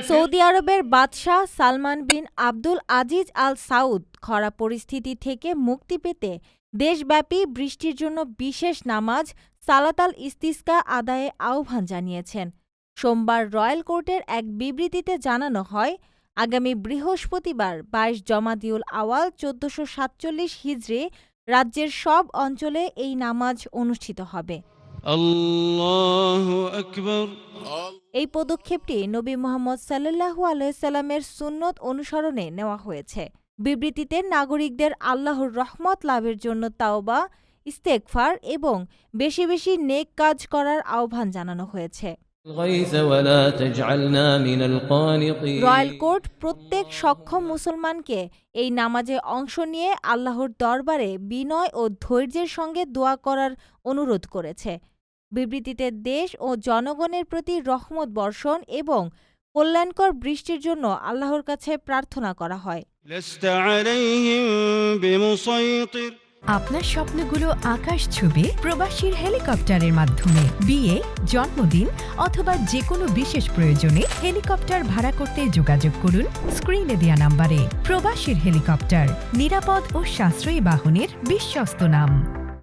Saudi আরবের বাদশাহ সালমান বিন আব্দুল আজিজ আল সাউদ খরা পরিস্থিতি থেকে মুক্তি পেতে দেশব্যাপী বৃষ্টির জন্য বিশেষ নামাজ সালাত আল ইস্তিসকা আদায়ে আহ্বান জানিয়েছেন। সোমবার রয়্যাল কোর্টের এক বিবৃতিতে জানানো হয়, আগামী বৃহস্পতিবার ২২ জমাদিউল আওয়াল ১৪৪৭ হিজরি রাজ্যের সব অঞ্চলে এই নামাজ অনুষ্ঠিত হবে। আল্লাহু আকবার। এই পদক্ষেপটি নবী মুহাম্মদ সাল্লাল্লাহু আলাইহি সাল্লামের সুন্নত অনুসরণে নেওয়া হয়েছে। বিবৃতিতে নাগরিকদের আল্লাহর রহমত লাভের জন্য তাওবা, ইস্তেগফার এবং বেশি বেশি নেক কাজ করার আহ্বান জানানো হয়েছে। রয়্যাল কোর্ট প্রত্যেক সক্ষম মুসলমানকে এই নামাজে অংশ নিয়ে আল্লাহর দরবারে বিনয় ও ধৈর্যের সঙ্গে দোয়া করার অনুরোধ করেছে। বিবৃতিতে দেশ ও জনগণের প্রতি রহমত বর্ষণ এবং কল্যাণকর বৃষ্টির জন্য আল্লাহর কাছে প্রার্থনা করা হয়। আপনার স্বপ্নগুলো আকাশ ছুবে প্রবাসীর হেলিকপ্টারের মাধ্যমে। বিয়ে, জন্মদিন অথবা যে কোনো বিশেষ প্রয়োজনে হেলিকপ্টার ভাড়া করতে যোগাযোগ করুন স্ক্রিনে দেয়া নাম্বারে। প্রবাসীর হেলিকপ্টার, নিরাপদ ও সাশ্রয়ী বাহনের বিশ্বস্ত নাম।